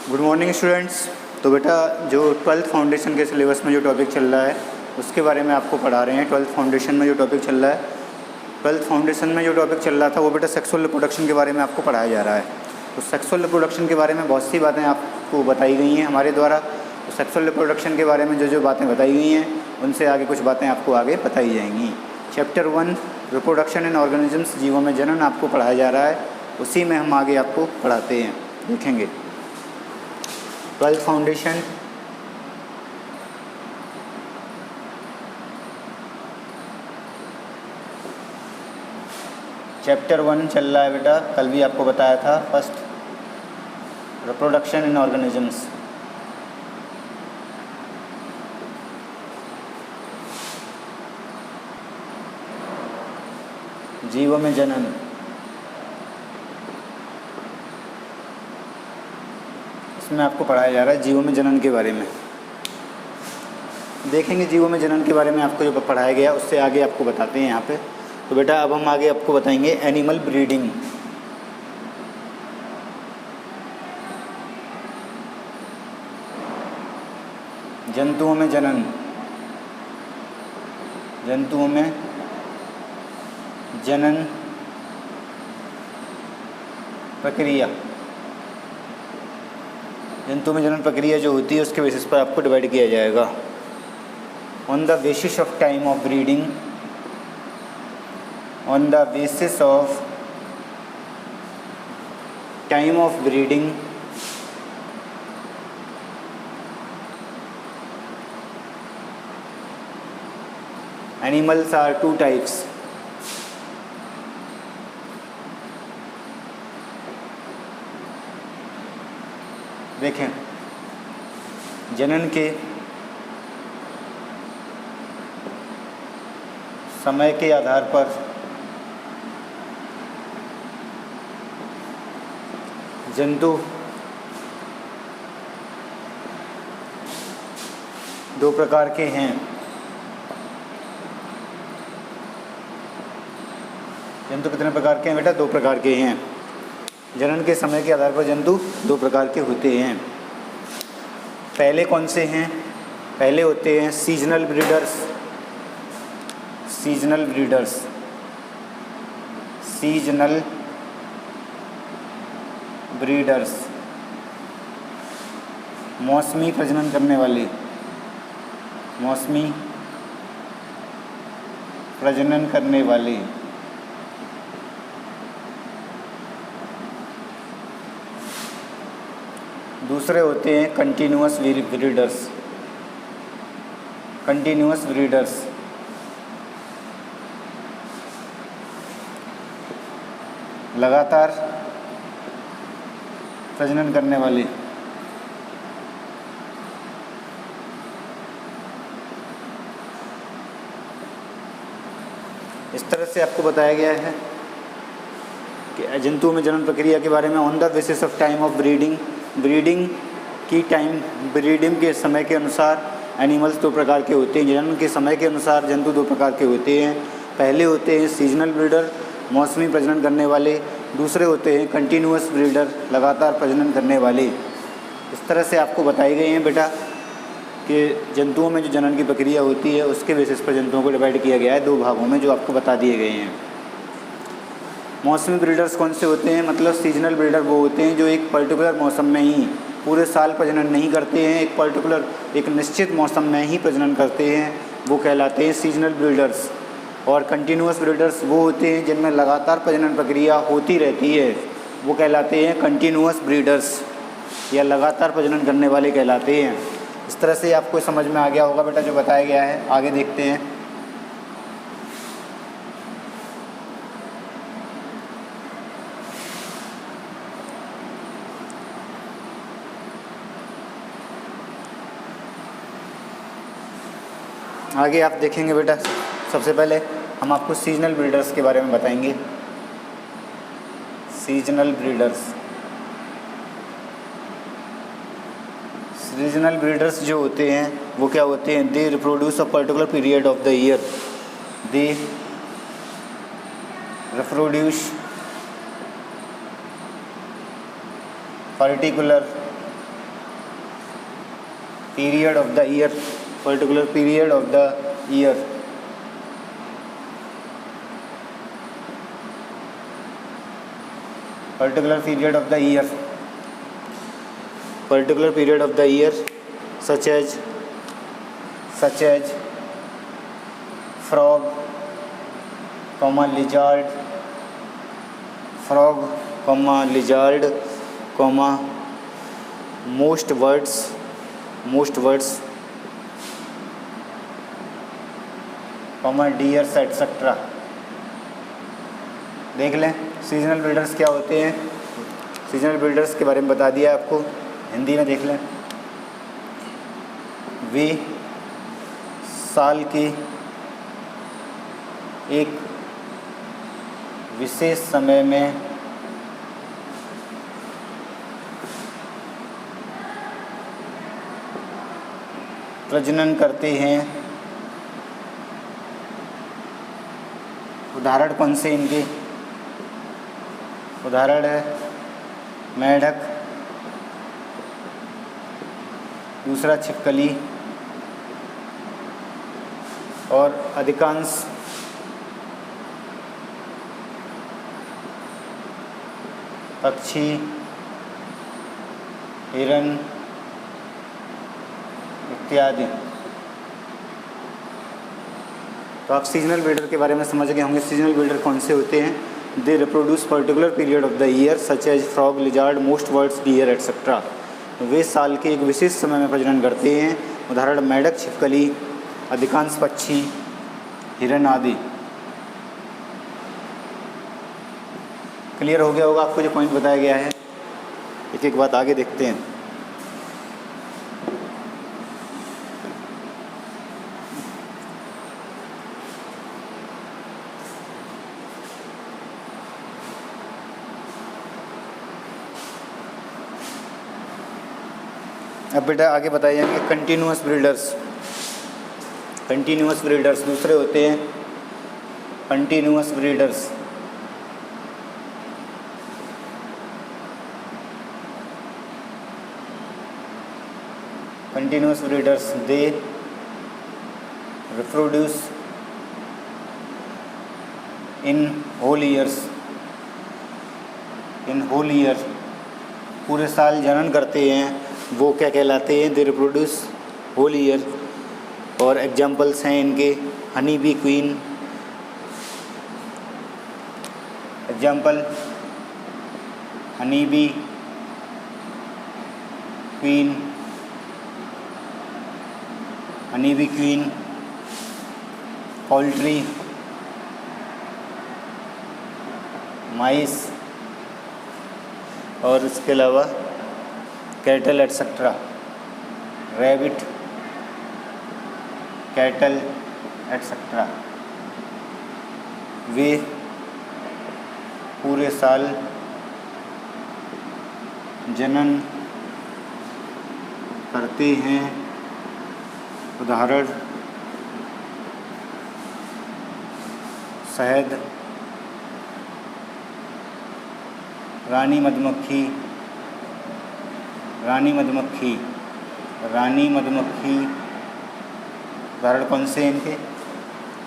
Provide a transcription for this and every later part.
Good morning students. तो बेटा जो 12th फाउंडेशन के सिलेबस में जो टॉपिक चल रहा है उसके बारे में आपको पढ़ा रहे हैं। 12th फाउंडेशन में जो टॉपिक चल रहा है 12th फाउंडेशन में जो टॉपिक चल रहा था वो बेटा सेक्सुअल रिप्रोडक्शन के बारे में आपको पढ़ाया जा रहा है। तो सेक्सुअल रिप्रोडक्शन के बारे में बहुत सी बातें आपको बताई गई हैं हमारे द्वारा। तो सेक्सुअल रिप्रोडक्शन के बारे में जो जो बातें बताई गई हैं उनसे आगे कुछ बातें आपको आगे बताई जाएंगी। चैप्टर 1 रिप्रोडक्शन इन ऑर्गेनिजम्स, जीवों में जनन आपको पढ़ाया जा रहा है, उसी में हम आगे आपको पढ़ाते हैं, देखेंगे। 12th फाउंडेशन चैप्टर 1 चल रहा है बेटा, कल भी आपको बताया था। फर्स्ट रिप्रोडक्शन इन ऑर्गेनिजम्स, जीवों में जनन। इसमें आपको पढ़ाया जा रहा है जीवों में जनन के बारे में। देखेंगे जीवों में जनन के बारे में आपको जो पढ़ाया गया उससे आगे आपको बताते हैं यहाँ पे। तो बेटा अब हम आगे आपको बताएंगे एनिमल ब्रीडिंग। जंतुओं में जनन, जंतुओं में जनन प्रक्रिया, जंतुओं में जनन प्रक्रिया जो होती है उसके बेसिस पर आपको डिवाइड किया जाएगा। On the basis of time of breeding, on the basis of time of breeding, animals are two types. देखें, जनन के समय के आधार पर जंतु दो प्रकार के हैं। जंतु कितने प्रकार के हैं बेटा? दो प्रकार के हैं। जनन के समय के आधार पर जंतु दो प्रकार के होते हैं। पहले कौन से हैं? पहले होते हैं seasonal breeders, seasonal breeders, seasonal breeders, मौसमी प्रजनन करने वाले, मौसमी प्रजनन करने वाले। दूसरे होते हैं कंटिन्यूअस ब्रीडर्स, कंटिन्यूअस ब्रीडर्स, लगातार प्रजनन करने वाले। इस तरह से आपको बताया गया है कि जंतुओं में जनन प्रक्रिया के बारे में on the basis of time of breeding, breeding की टाइम, ब्रीडिंग के समय के अनुसार एनिमल्स दो प्रकार के होते हैं। जनन के समय के अनुसार जंतु दो प्रकार के होते हैं। पहले होते हैं सीजनल ब्रीडर, मौसमी प्रजनन करने वाले। दूसरे होते हैं कंटिन्यूअस ब्रीडर, लगातार प्रजनन करने वाले। इस तरह से आपको बताए गए हैं बेटा कि जंतुओं में जो जनन की प्रक्रिया होती है उसके बेसिस पर जंतुओं को डिवाइड किया गया है दो भागों में, जो आपको बता दिए गए हैं। मौसमी ब्रीडर्स कौन से होते हैं? मतलब सीजनल ब्रीडर वो होते हैं जो एक पर्टिकुलर मौसम में ही, पूरे साल प्रजनन नहीं करते हैं, एक पर्टिकुलर एक निश्चित मौसम में ही प्रजनन करते हैं, वो कहलाते हैं सीजनल ब्रीडर्स। और कंटिन्यूअस ब्रीडर्स वो होते हैं जिनमें लगातार प्रजनन प्रक्रिया होती रहती है, वो कहलाते हैं कंटिन्यूअस ब्रीडर्स, या लगातार प्रजनन करने वाले कहलाते हैं। इस तरह से आपको समझ में आ गया होगा बेटा जो बताया गया है। आगे देखते हैं। आगे आप देखेंगे बेटा, सबसे पहले हम आपको सीजनल ब्रीडर्स के बारे में बताएंगे। सीजनल ब्रीडर्स, सीजनल ब्रीडर्स जो होते हैं वो क्या होते हैं? They reproduce a particular period of the year, they reproduce particular period of the year, particular period of the year. particular period of the year, particular period of the year, such as frog, comma lizard, frog, comma lizard, comma most words, comma deers etc. देख लें seasonal builders क्या होते हैं। Seasonal builders के बारे में बता दिया आपको, हिंदी में देख लें। वे साल के एक विशेष समय में प्रजनन करते हैं। उदाहरण कौन से इनके? उदाहरण है मेढक, दूसरा छिपकली और अधिकांश पक्षी, हिरन इत्यादि। तो आप सीजनल बिल्डर के बारे में समझ गए होंगे। सीजनल बिल्डर कौन से होते हैं? They reproduce particular period of the year such as frog, lizard, most birds, deer etcetera. वे साल के एक विशेष समय में प्रजनन करते हैं। उदाहरण मेढक, छिपकली, अधिकांश पक्षी, हिरन आदि। क्लियर हो गया होगा आपको जो पॉइंट बताया गया है। एक एक बात आगे देखते हैं। अब बेटा आगे बताए जाएंगे कंटिन्यूअस ब्रीडर्स। कंटिन्यूअस ब्रीडर्स दूसरे होते हैं continuous breeders. Continuous breeders they reproduce in whole years, in whole year, पूरे साल जनन करते हैं। वो क्या कहलाते हैं? They reproduce whole year. और एग्जाम्पल्स हैं इनके honey bee queen, example honey bee queen, honey bee queen, poultry, mice और इसके अलावा cattle etcetera, rabbit, cattle etcetera. वे पूरे साल जनन करते हैं। उदाहरण शहद, रानी मधुमक्खी, रानी मधुमक्खी, रानी मधुमक्खी। उदाहरण कौन से इनके?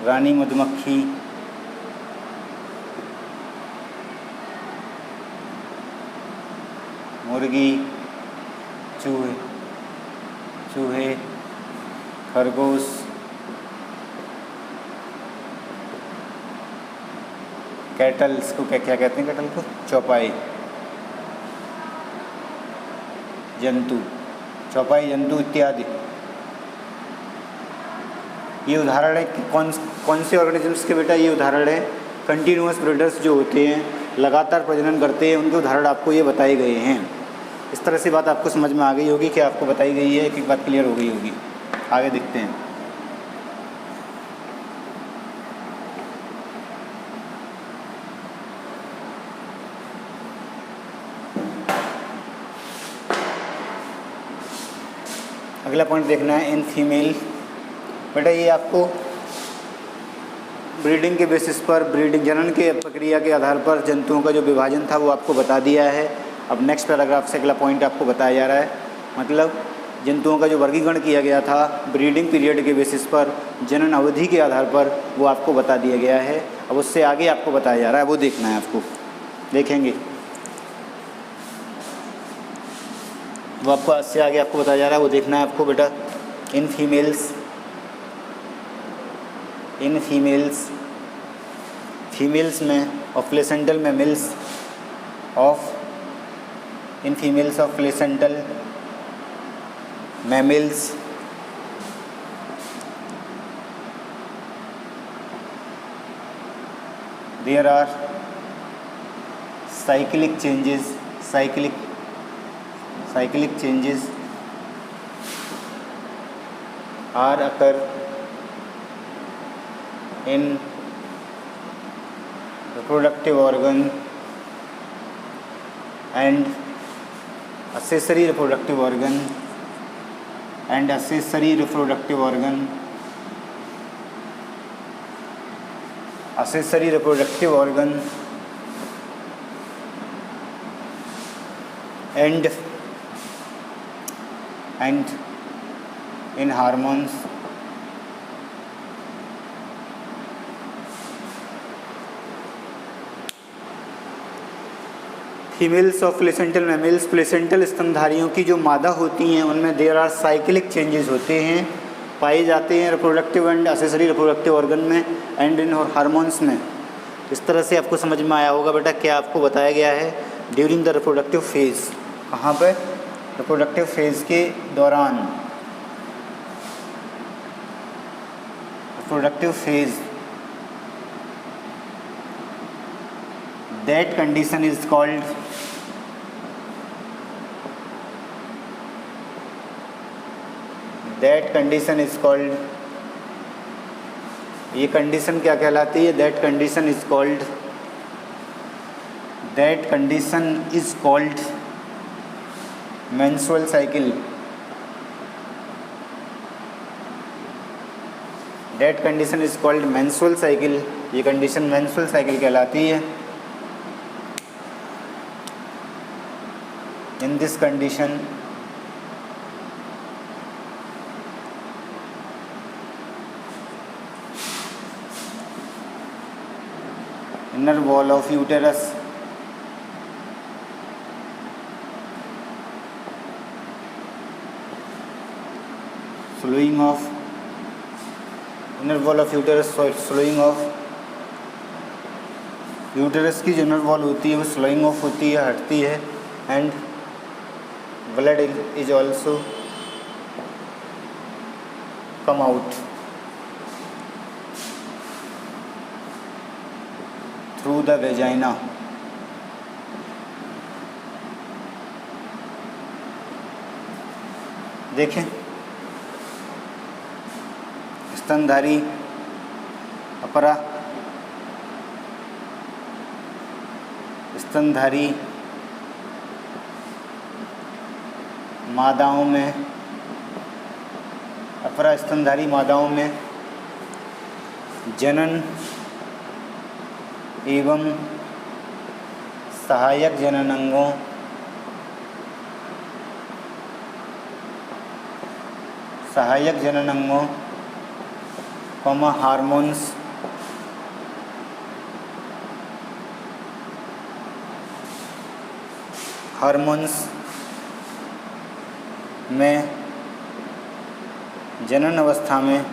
रानी मधुमक्खी, मुर्गी, चूहे, खरगोश, कैटल, इसको क्या कहते हैं? कैटल को चौपाई जंतु, चौपाई जंतु इत्यादि। ये उदाहरण है कि कौन से ऑर्गेनिजम्स के बेटा ये उदाहरण है। कंटिन्यूअस ब्रीडर्स जो होते हैं, लगातार प्रजनन करते हैं, उनके उदाहरण आपको ये बताए गए हैं। इस तरह से बात आपको समझ में आ गई होगी कि आपको बताई गई है, एक एक बात क्लियर हो गई होगी। आगे देखते हैं। अगला पॉइंट देखना है इन फीमेल। बेटा ये आपको ब्रीडिंग के बेसिस पर, ब्रीडिंग जनन के प्रक्रिया के आधार पर जंतुओं का जो विभाजन था वो आपको बता दिया है। अब नेक्स्ट पैराग्राफ से अगला पॉइंट आपको बताया जा रहा है। मतलब जंतुओं का जो वर्गीकरण किया गया था ब्रीडिंग पीरियड के बेसिस पर, जनन अवधि के आधार पर, वो आपको बता दिया गया है। अब उससे आगे आपको बताया जा रहा है, वो देखना है आपको, देखेंगे वो आपको उससे आगे आपको बताया जा रहा है, वो देखना है आपको बेटा। इन फीमेल्स में और placental mammals in females of placental mammals there are cyclic changes are occur in reproductive organ and accessory reproductive organ and accessory reproductive organ and in hormones females of placental mammals, placental स्तनधारियों की जो मादा होती हैं उनमें there are cyclic changes होते हैं, पाए जाते हैं reproductive and accessory reproductive organ में एंड इन हार्मोन्स में। इस तरह से आपको समझ में आया होगा बेटा क्या आपको बताया गया है ड्यूरिंग द रिप्रोडक्टिव फेज़। कहाँ पे? रिप्रोडक्टिव फेज़ के दौरान। Reproductive phase, that condition is called ये कंडीशन क्या कहलाती है? That condition is called menstrual cycle. That condition is called menstrual cycle. ये कंडीशन मेंस्ट्रुअल साइकिल कहलाती है। इन this condition inner wall of uterus slowing of uterus की जो inner wall होती है वो स्लोइंग ऑफ होती है, हटती है and blood is also come out through the vagina. देखें स्तनधारी अपरा स्तनधारी मादाओं में अपरा स्तनधारी मादाओं में जनन एवं सहायक जननांगों हार्मोन्स में जनन अवस्था में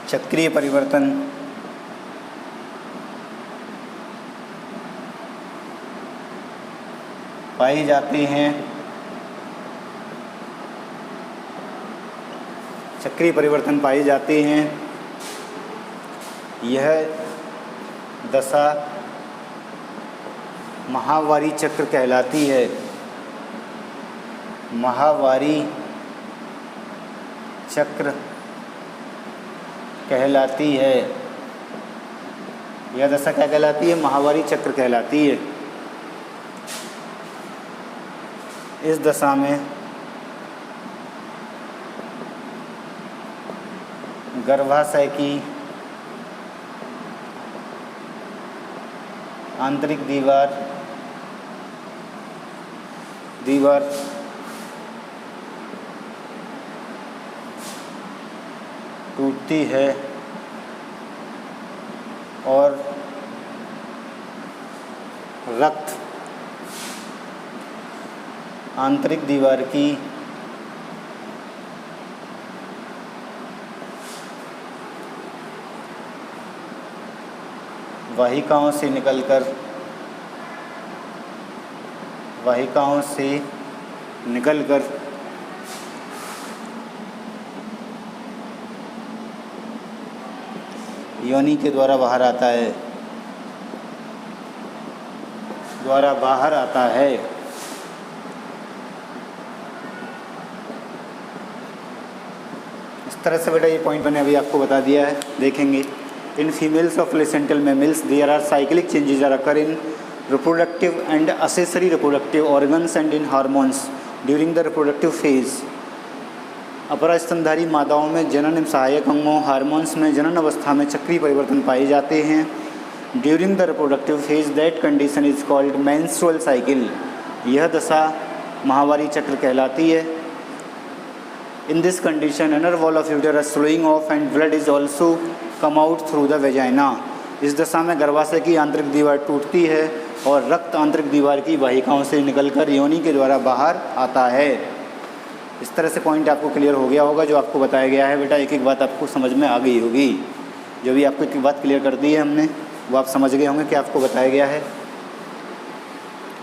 चक्रीय परिवर्तन पाए जाते हैं। चक्रीय परिवर्तन पाए जाते हैं। यह दशा माहवारी चक्र कहलाती है। माहवारी चक्र कहलाती है। यह दशा क्या कहलाती है? माहवारी चक्र कहलाती है। इस दशा में गर्भाशय की आंतरिक दीवार दीवार टूटती है और रक्त आंतरिक दीवार की वाहिकाओं से निकलकर योनि के द्वारा बाहर आता है। इस तरह से बेटा ये पॉइंट मैंने अभी आपको बता दिया है, देखेंगे। In females of placental mammals there are cyclic changes are occur in reproductive and accessory reproductive organs and in hormones during the reproductive phase. अपरा स्तनधारी मादाओं में जनन एवं सहायक अंगों हार्मोन्स में जनन अवस्था में चक्रीय परिवर्तन पाए जाते हैं। During the reproductive phase that condition is called menstrual cycle. यह दशा माहवारी चक्र कहलाती है। इन this condition inner wall of uterus slowing of and blood is also come out through the vagina. इस दशा में गर्भाशय की आंतरिक दीवार टूटती है और रक्त आंतरिक दीवार की वाहिकाओं से निकलकर योनि के द्वारा बाहर आता है। इस तरह से पॉइंट आपको क्लियर हो गया होगा। जो आपको बताया गया है बेटा, एक एक बात आपको समझ में आ गई होगी। जो भी आपको एक बात क्लियर कर दी है हमने, वो आप समझ गए होंगे कि आपको बताया गया है।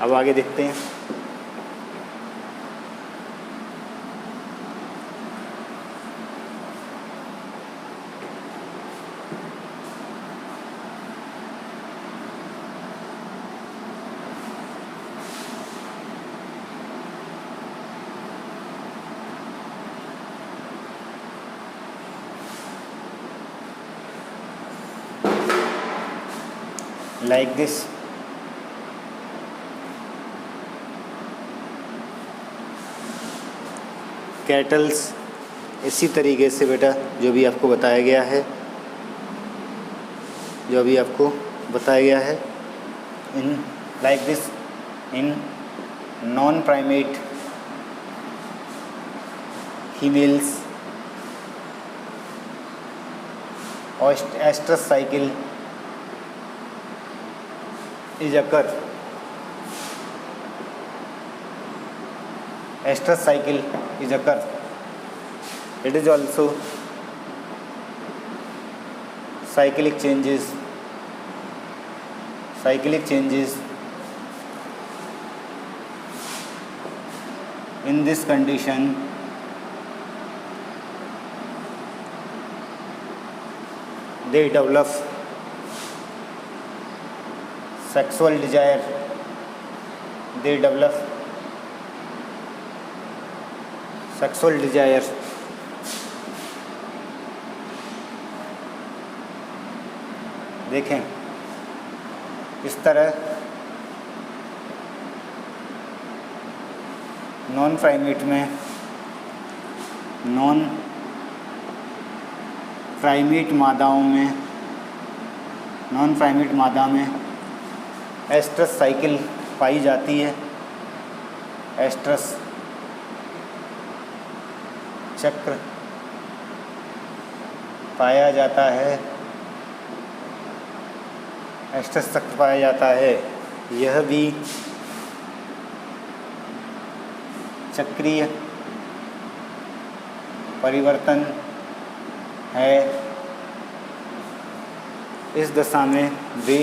अब आगे देखते हैं। like this, कैटल्स इसी तरीके से बेटा जो भी आपको बताया गया है, in like this in non primate females estrous cycle is occur. Estrous cycle is occur. It is also cyclic changes. In this condition, they develop sexual desire. देखें इस तरह नॉन प्राइमेट मादा में एस्ट्रस साइकिल पाई जाती है। Oestrus चक्र पाया जाता है। यह भी चक्रीय परिवर्तन है। इस दशा में वे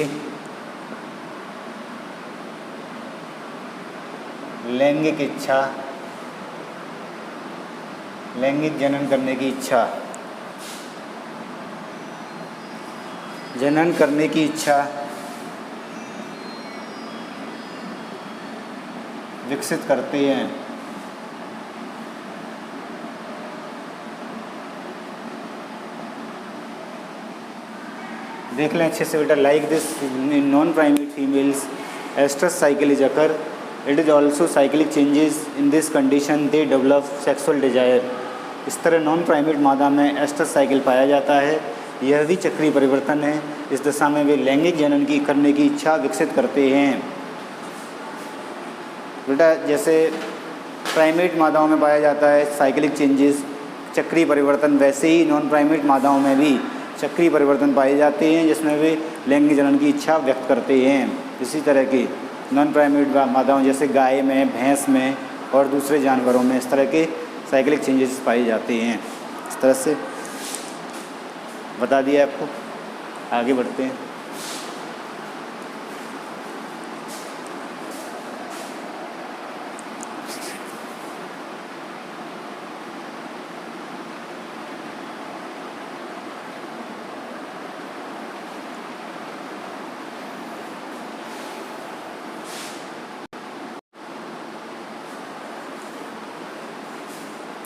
लैंगिक जनन करने की इच्छा विकसित करते हैं। देख लें अच्छे से बेटा। Like this in non primate females estrous cycle is occur. It is also cyclic changes. In this condition they develop sexual desire. इस तरह नॉन प्राइमेट मादा में एस्ट्रस साइकिल पाया जाता है। यह भी चक्रीय परिवर्तन है। इस दशा में वे लैंगिक जनन करने की इच्छा विकसित करते हैं। बेटा जैसे प्राइमेट मादाओं में पाया जाता है साइक्लिक चेंजेस, चक्रीय परिवर्तन, वैसे ही नॉन प्राइमेट मादाओं में भी चक्रीय परिवर्तन पाए जाते हैं जिसमें वे लैंगिक जनन की इच्छा व्यक्त करते हैं। इसी तरह के नॉन प्राइमेट मादाओं जैसे गाय में, भैंस में और दूसरे जानवरों में इस तरह के साइक्लिक चेंजेस पाए जाते हैं। इस तरह से बता दिया आपको। आगे बढ़ते हैं।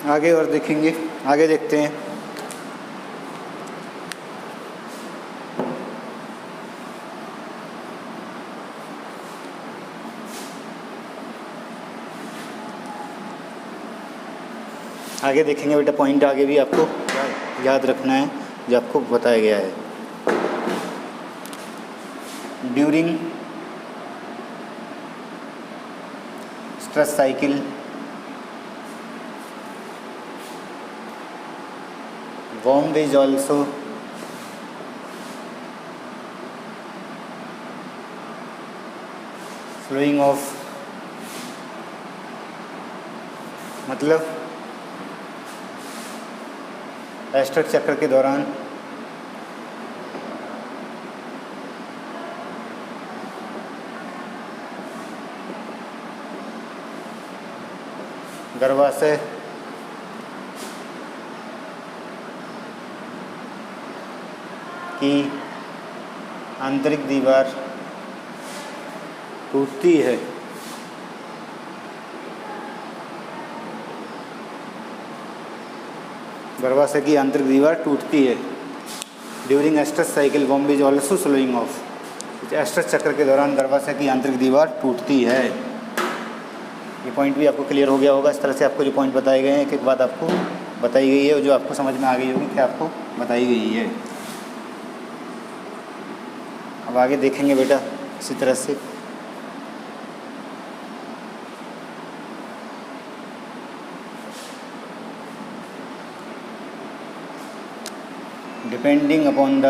आगे और देखेंगे, आगे देखते हैं। आगे देखेंगे बेटा, पॉइंट आगे भी आपको याद रखना है जो आपको बताया गया है। During stress cycle womb is also flowing off, मतलब एस्ट्रस चक्र के दौरान गर्भाशय की आंतरिक दीवार टूटती है। गर्भाशय की आंतरिक दीवार टूटती है। During estrous cycle womb is also slowing off. Estrous चक्र के दौरान गर्भाशय की आंतरिक दीवार टूटती है। ये पॉइंट भी आपको क्लियर हो गया होगा। इस तरह से आपको जो पॉइंट बताए गए हैं, एक एक बात आपको बताई गई है और जो आपको समझ में आ गई होगी कि आपको बताई गई है। अब आगे देखेंगे बेटा इसी तरह से। Depending upon the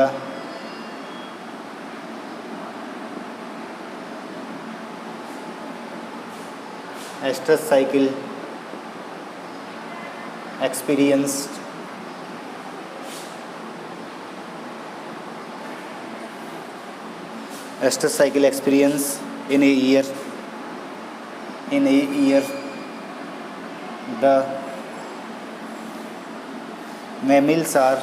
oestrus cycle experienced estrus cycle experience in a year the mammals are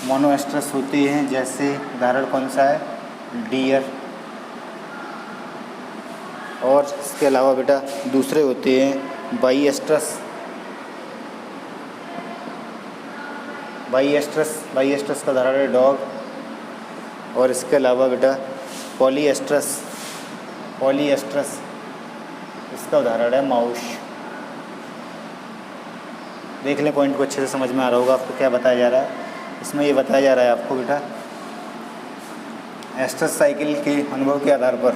मोनोएस्ट्रस होते हैं। जैसे उदाहरण कौन सा है? डियर। और इसके अलावा बेटा दूसरे होते हैं बाईएस्ट्रस का उदाहरण है डॉग। और इसके अलावा बेटा पॉलीएस्ट्रस इसका उदाहरण है माउस। देख लें, पॉइंट को अच्छे से समझ में आ रहा होगा आपको क्या बताया जा रहा है। इसमें ये बताया जा रहा है आपको बेटा, एस्ट्रस साइकिल के अनुभव के आधार पर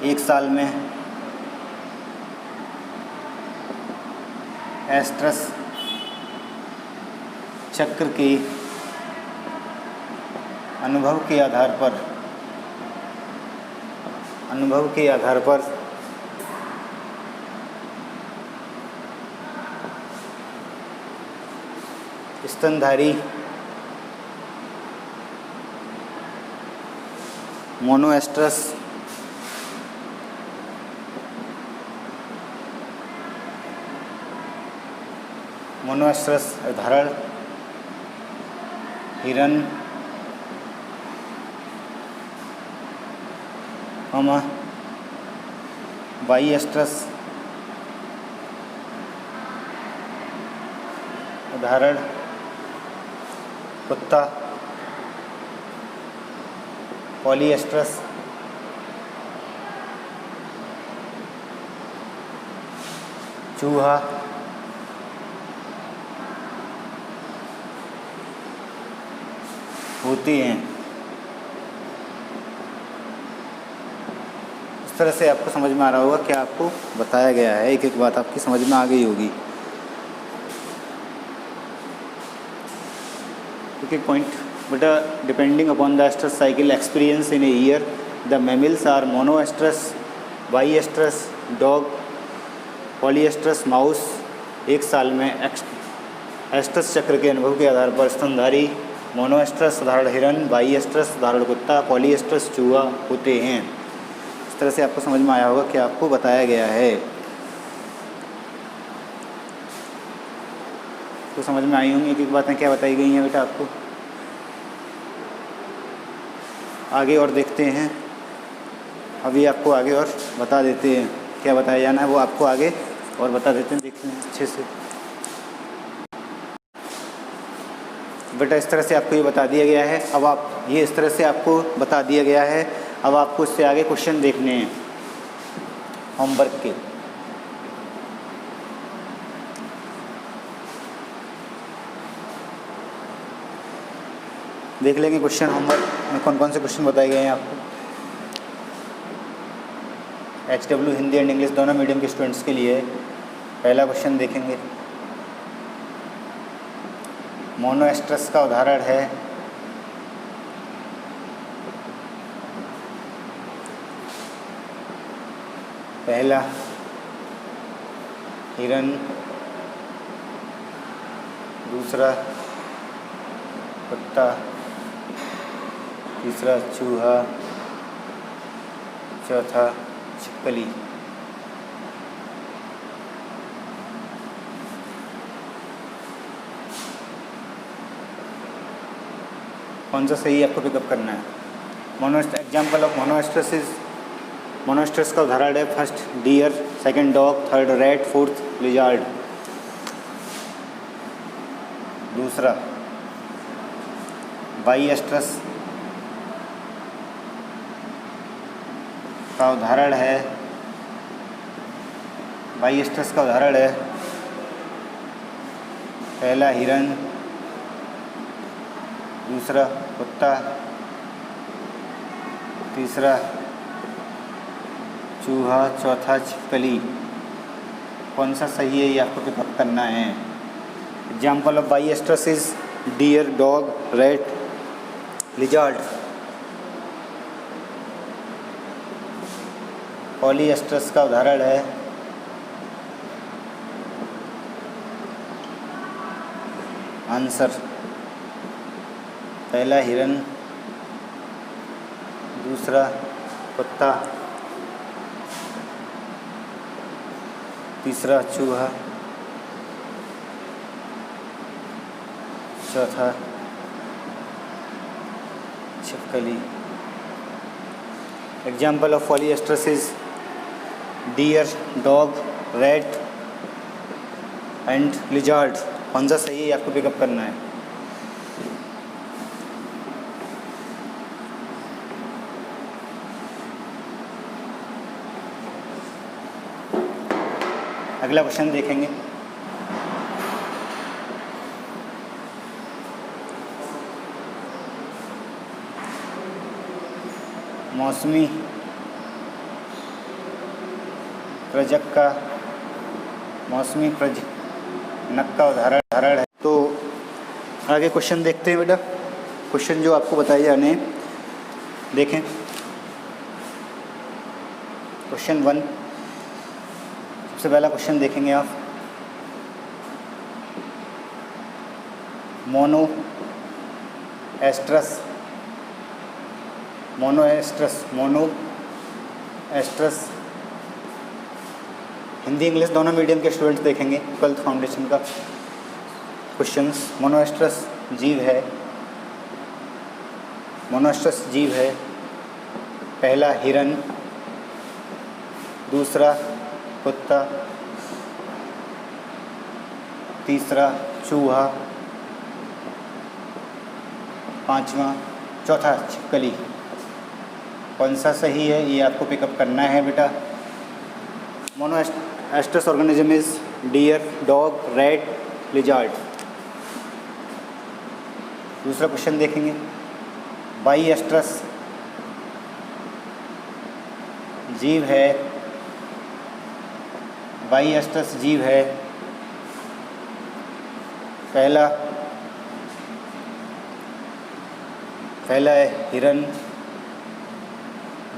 एक साल में एस्ट्रस चक्र के अनुभव के आधार पर स्तनधारी मोनोएस्ट्रस उदाहरण हिरन, बाईएस्ट्रस उदाहरण कुत्ता, पॉलीएस्ट्रस चूहा, होते हैं। इस तरह से आपको समझ में आ रहा होगा क्या आपको बताया गया है, एक एक बात आपकी समझ में आ गई होगी। एक पॉइंट बेटा, depending upon the oestrus cycle experience in a year the mammals are monoestrous, biestrous dog, polyestrous mouse. एक साल में एस्ट्रस चक्र के अनुभव के आधार पर स्तनधारी मोनोएस्ट्रस साधारण हिरन, बाईएस्ट्रस साधारण कुत्ता, पॉलीएस्ट्रस चूहा होते हैं। इस तरह से आपको समझ में आया होगा कि आपको बताया गया है। तो समझ में आई होंगी एक एक बातें क्या बताई गई हैं बेटा आपको। आगे और देखते हैं, अभी आपको आगे और बता देते हैं क्या बताया जाना है, वो आपको आगे और बता देते हैं, देखते हैं अच्छे से। बेटा इस तरह से आपको ये बता दिया गया है, अब आप ये इस तरह से आपको बता दिया गया है, अब आपको इससे आगे क्वेश्चन देखने हैं होमवर्क के। देख लेंगे क्वेश्चन होमवर्क में कौन कौन से क्वेश्चन बताए गए हैं आपको। HW हिंदी एंड इंग्लिश दोनों मीडियम के स्टूडेंट्स के लिए पहला क्वेश्चन देखेंगे। मोनोएस्ट्रस का उदाहरण है पहला हिरन, दूसरा कुत्ता, तीसरा चूहा, चौथा छिपकली। कौन सा सही आपको पिकअप करना है। Example of monoestrous is, monoestrous का उदाहरण है first deer, second dog, third rat, fourth lizard. दूसरा बाईएस्ट्रस का उदाहरण है, बाईएस्ट्रस का उदाहरण है पहला हिरन, दूसरा कुत्ता, तीसरा चूहा, चौथा छिपकली। कौन सा सही है ये आपको पिकअप करना है। Example of biestrous is deer, dog, rat, lizard. Polyestrous का उदाहरण है आंसर पहला हिरन, दूसरा कुत्ता, तीसरा चूहा, चौथा छिपकली। Example of polyestrous is deer, dog, rat and lizard. कौन सा सही है आपको पिकअप करना है। अगला क्वेश्चन देखेंगे। मौसमी प्रजनक का उदाहरण है। तो आगे क्वेश्चन देखते हैं बेटा। क्वेश्चन जो आपको बताए जाने हैं देखें। क्वेश्चन 1, सबसे पहला क्वेश्चन देखेंगे आप। मोनोएस्ट्रस हिंदी इंग्लिश दोनों मीडियम के स्टूडेंट्स देखेंगे 12th फाउंडेशन का क्वेश्चंस। मोनोएस्ट्रस जीव है पहला हिरन, दूसरा कुत्ता, तीसरा चूहा, चौथा छिपकली। कौन सा सही है ये आपको पिकअप करना है बेटा। Monoestrous organism is deer, dog, rat, lizard. दूसरा क्वेश्चन देखेंगे। बाईएस्ट्रस जीव है, बाईएस्ट्रस जीव है। पहला है हिरन,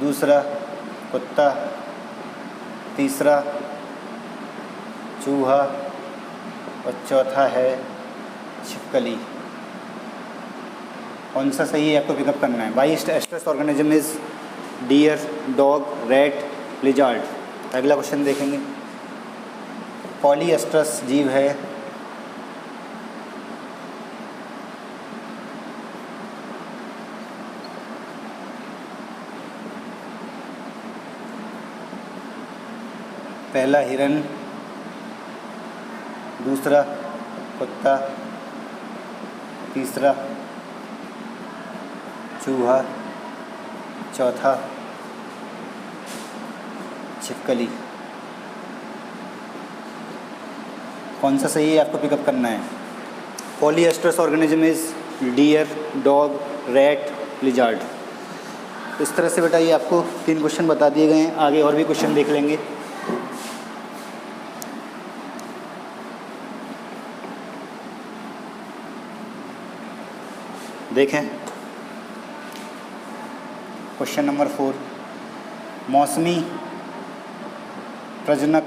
दूसरा कुत्ता, तीसरा चूहा और चौथा है छिपकली। कौन सा सही है आपको पिकअप करना है? Biestrous organism is deer, dog, rat, lizard. अगला क्वेश्चन देखेंगे। पॉलीएस्ट्रस जीव है, पहला हिरन, दूसरा कुत्ता, तीसरा चूहा, चौथा छिपकली। कौन सा सही है आपको पिकअप करना है? Polyestrous organism is deer, dog, rat, lizard. इस तरह से बेटा ये आपको 3 क्वेश्चन बता दिए गए हैं। आगे और भी क्वेश्चन देख लेंगे। देखें क्वेश्चन नंबर 4। मौसमी प्रजनक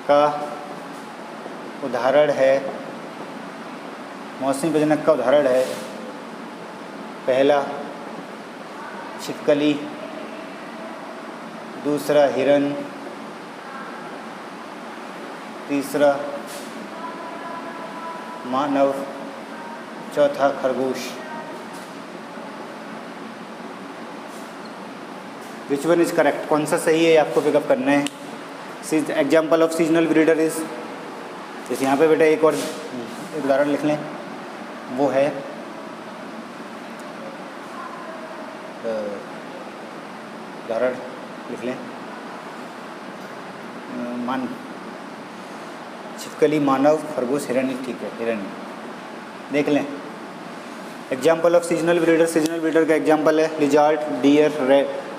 का उदाहरण है, मौसमी प्रजनक का उदाहरण है पहला छिपकली, दूसरा हिरन, तीसरा मानव, चौथा खरगोश। विच वन इज करेक्ट? कौन सा सही है आपको पिकअप करना है? Example of seasonal breeder is, जैसे यहाँ पे बेटा एक और उदाहरण लिख लें, वो है उदाहरण लिख लें छिपकली, मानव, खरगोश, हिरन। ठीक है, हिरन देख लें। Example of seasonal breeder, seasonal breeder का एग्जाम्पल है lizard, deer,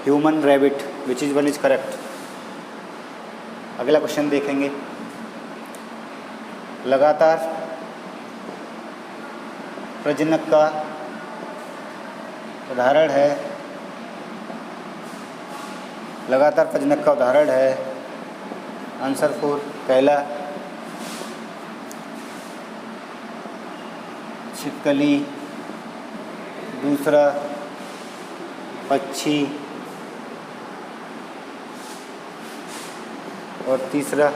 human, rabbit. Which is one is correct? अगला क्वेश्चन देखेंगे। लगातार प्रजनक का उदाहरण है, लगातार प्रजनक का उदाहरण है आंसर 4 पहला छिपकली, दूसरा पक्षी और तीसरा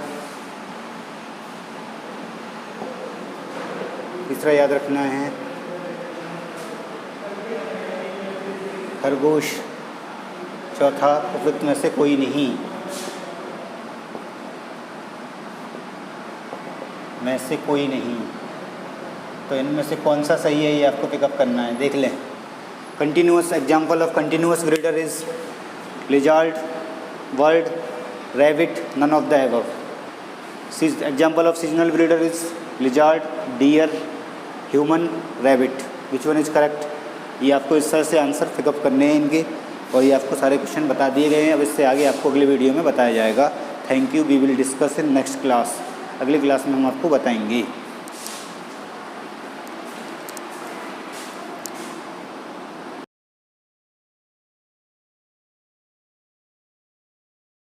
याद रखना है खरगोश, चौथा उपयुक्त में से कोई नहीं, में से कोई नहीं। तो इनमें से कौन सा सही है ये आपको पिकअप करना है, देख लें। Continuous, example of continuous breeder is lizard, bird, rabbit, none of the above. Example of seasonal breeder is lizard, deer, human, rabbit. Which one is correct? ये आपको इस तरह से आंसर पिकअप करने हैं इनके, और ये आपको सारे क्वेश्चन बता दिए गए हैं। अब इससे आगे आपको अगले वीडियो में बताया जाएगा। Thank you. We will discuss in next class. अगली क्लास में हम आपको बताएंगे।